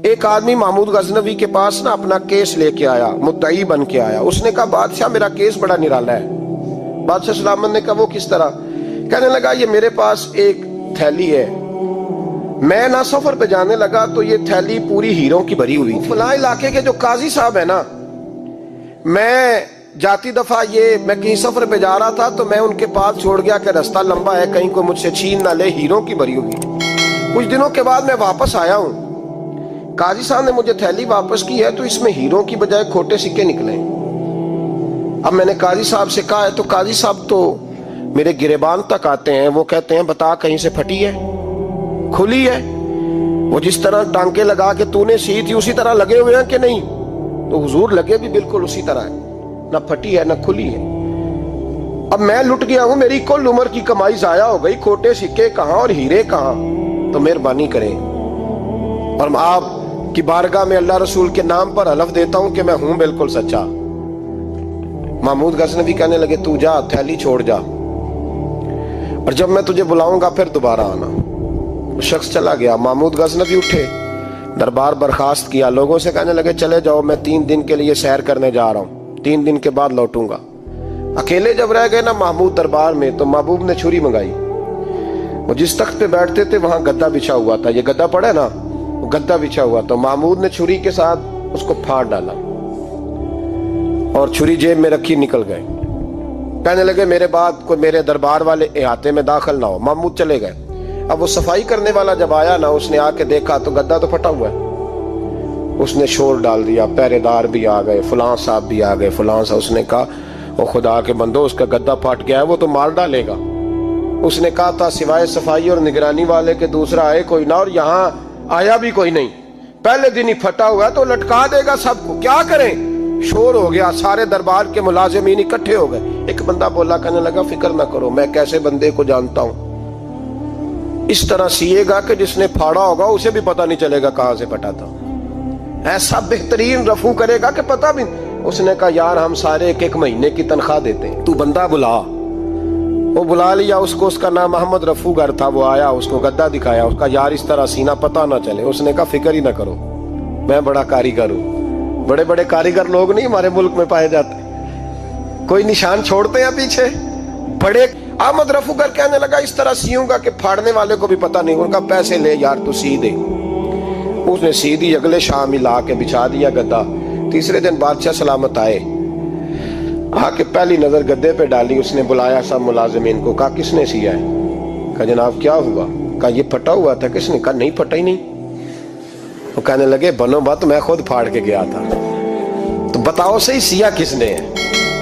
ایک آدمی محمود غزنوی کے پاس نا اپنا کیس لے کے آیا، مدعی بن کے آیا. اس نے کہا بادشاہ میرا کیس بڑا نرالا ہے. بادشاہ سلامت نے کہا وہ کس طرح؟ کہنے لگا یہ میرے پاس ایک تھیلی ہے، میں نہ سفر پہ جانے لگا تو یہ تھیلی پوری ہیروں کی بھری ہوئی تھی. فلاں علاقے کے جو قاضی صاحب ہے نا، میں جاتی دفعہ میں کہیں سفر پہ جا رہا تھا تو میں ان کے پاس چھوڑ گیا کہ رستہ لمبا ہے، کہیں کو مجھ سے چھین نہ لے، ہیروں کی بھری ہوئی. کچھ دنوں کے بعد میں واپس آیا ہوں، قاضی صاحب نے مجھے تھیلی واپس کی ہے تو اس میں ہیروں کی بجائے کھوٹے سکے نکلے. اب میں نے قاضی صاحب سے کہا ہے تو قاضی صاحب تو میرے گریبان تک آتے ہیں، وہ کہتے ہیں بتا کہیں سے پھٹی ہے، کھلی ہے؟ وہ جس طرح ٹانکے لگا کے تو نے سی تھی اسی طرح لگے ہوئے ہیں کہ نہیں؟ تو حضور لگے بھی بالکل اسی طرح ہے، نہ پھٹی ہے نہ کھلی ہے. اب میں لٹ گیا ہوں، میری کل عمر کی کمائی ضائع ہو گئی، کھوٹے سکے کہاں اور ہیرے کہاں؟ تو مہربانی کریں. اور آپ کی بارگاہ میں اللہ رسول کے نام پر حلف دیتا ہوں کہ میں ہوں بالکل سچا. محمود غزنوی کہنے لگے تو جا، تھیلی چھوڑ جا، اور جب میں تجھے بلاؤں گا پھر دوبارہ آنا. شخص چلا گیا. محمود غزنوی اٹھے، دربار برخاست کیا، لوگوں سے کہنے لگے چلے جاؤ، میں 3 دن کے لیے سیر کرنے جا رہا ہوں، 3 دن کے بعد لوٹوں گا. اکیلے جب رہ گئے نا محمود دربار میں تو محبوب نے چھری منگائی. وہ جس تخت پہ بیٹھتے تھے وہاں گدا بچھا ہوا تھا، یہ گدا پڑا ہے نا، وہ گدا بچھا ہوا تھا. محمود نے چھری کے ساتھ اس کو پھاڑ ڈالا اور چھری جیب میں رکھی نکل گئے. کہنے لگے میرے بعد کوئی میرے دربار والے احاطے میں داخل نہ ہو. محمود چلے گئے. اب وہ صفائی کرنے والا جب آیا نا، اس نے آ کے دیکھا تو گدا تو پھٹا ہوا ہے. اس نے شور ڈال دیا، پہرے دار بھی آ گئے، فلاں صاحب بھی آ گئے، فلاں صاحب. اس نے کہا وہ خدا کے بندو، اس کا گدا پھٹ گیا ہے، وہ تو مار ڈالے گا. اس نے کہا تھا سوائے صفائی اور نگرانی والے کے دوسرا آئے کوئی نہ، اور یہاں آیا بھی کوئی نہیں. پہلے دن ہی پھٹا ہوا ہے تو لٹکا دے گا سب کو، کیا کریں؟ شور ہو گیا، سارے دربار کے ملازمین اکٹھے ہو گئے. ایک بندہ بولا، کہنے لگا فکر نہ کرو، میں کیسے بندے کو جانتا ہوں، اس طرح سیے گا کہ جس نے پھاڑا ہوگا اسے بھی پتہ نہیں چلے گا کہاں سے پھٹا تھا. ایسا بہترین رفو کرے گا کہ پتہ بھی. اس نے کہا یار ہم سارے 1 مہینے کی تنخواہ دیتے ہیں، تو بندہ بلا. وہ بلا لیا اس کو، اس کا نام محمد رفو گر تھا. وہ آیا، اس کو گدا دکھایا، اس کا یار اس طرح سینہ پتہ نہ چلے. اس نے کہا فکر ہی نہ کرو، میں بڑا کاریگر ہوں. بڑے بڑے کاریگر لوگ نہیں ہمارے ملک میں پائے جاتے، کوئی نشان چھوڑتے ہیں پیچھے بڑے. احمد رفو گر کہنے لگا اس طرح سیوں گا کہ پھاڑنے والے کو بھی پتہ نہیں. ان کا پیسے لے یار تو سی دے. اس نے سی دی، اگلے شام ہی لا کے بچھا دیا گدا. تیسرے دن بادشاہ سلامت آئے، آ کے پہلی نظر گدے پہ ڈالی. اس نے بلایا سب ملازمین کو، کہا کس نے سیا ہے؟ کہا جناب کیا ہوا؟ کہا یہ پھٹا ہوا تھا. کس نے؟ کہا نہیں پھٹا ہی نہیں. وہ کہنے لگے بنو بات، میں خود پھاڑ کے گیا تھا. تو بتاؤ صحیح سیا کس نے ہے؟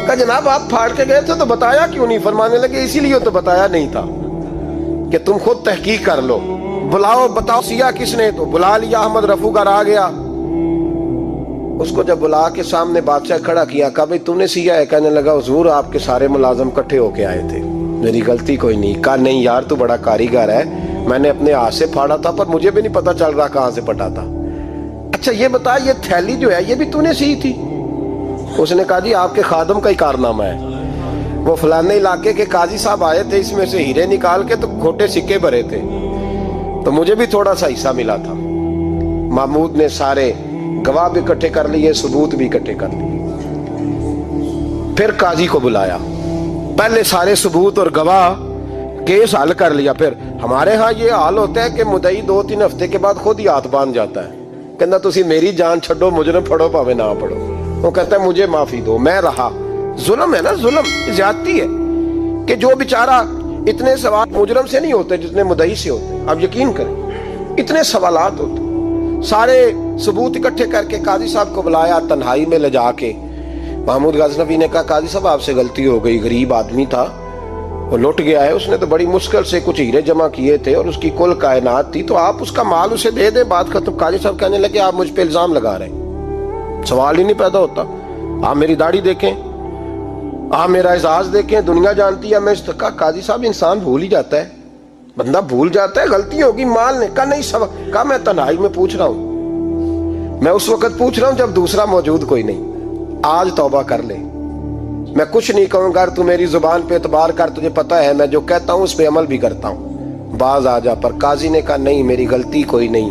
کہا جناب آپ پھاڑ کے گئے تھے تو بتایا کیوں نہیں؟ فرمانے لگے اسی لیے تو بتایا نہیں تھا کہ تم خود تحقیق کر لو. بلاؤ بتاؤ سیا کس نے. تو بلا لیا، احمد رفو گر آ گیا. اس کو جب بلا کے سامنے بادشاہ کھڑا کیا، کہا بھئی تو نے سیا ہے؟ کہنے لگا حضور آپ کے سارے ملازم کٹھے ہو کے آئے تھے، میری غلطی کوئی نہیں. کہا نہیں یار تو بڑا کاریگر ہے، میں نے اپنے ہاتھ سے پھاڑا تھا پر مجھے بھی نہیں پتا چل رہا کہاں سے پھٹا تھا. اچھا یہ بتا یہ تھیلی جو ہے یہ بھی تو نے سی تھی؟ اس نے کہا جی آپ کے خادم کا ہی کارنامہ ہے، وہ فلانے علاقے کے قاضی صاحب آئے تھے، اس میں سے ہیرے نکال کے تو کھوٹے سکے بھرے تھے، تو مجھے بھی تھوڑا سا حصہ ملا تھا. محمود نے سارے گواہ بھی اکٹھے کر لیے، ثبوت بھی اکٹھے کر لیے. پھر قاضی کو بلایا، پہلے سارے ثبوت اور گواہ کیس حل کر لیا. پھر ہمارے ہاں یہ حال ہوتا ہے کہ مدعی 2-3 ہفتے کے بعد خود ہی ہاتھ باندھ جاتا ہے، کہنا تسی میری جان چھڈو، مجرم پھڑو پاوے نہ پڑھو. وہ کہتا ہے مجھے معافی دو، میں رہا. ظلم ہے نا، ظلم زیادتی ہے کہ جو بیچارہ اتنے سوال مجرم سے نہیں ہوتے جتنے مدعی سے ہوتے. آپ یقین کریں اتنے سوالات ہوتے. سارے ثبوت اکٹھے کر کے قاضی صاحب کو بلایا، تنہائی میں لے جا کے. محمود غزنوی نے کہا قاضی صاحب آپ سے غلطی ہو گئی، غریب آدمی تھا، وہ لٹ گیا ہے، اس نے تو بڑی مشکل سے کچھ ہیرے جمع کیے تھے اور اس کی کل کائنات تھی، تو آپ اس کا مال اسے دے دیں، بات ختم. قاضی صاحب کہنے لگے آپ مجھ پہ الزام لگا رہے ہیں، سوال ہی نہیں پیدا ہوتا. آپ میری داڑھی دیکھیں، آپ میرا اعزاز دیکھیں، دنیا جانتی ہے میں اس کا. قاضی صاحب انسان بھول ہی جاتا ہے، بندہ بھول جاتا ہے، غلطی ہوگی مال نے. کہا نہیں سبق. کہا میں تنہائی میں پوچھ رہا ہوں، میں اس وقت پوچھ رہا ہوں جب دوسرا موجود کوئی نہیں. آج توبہ کر لے، میں کچھ نہیں کہوں گا، تو میری زبان پہ اعتبار کر، تجھے پتا ہے میں جو کہتا ہوں اس پہ عمل بھی کرتا ہوں، باز آ جا. پر قاضی نے کہا نہیں میری غلطی کوئی نہیں،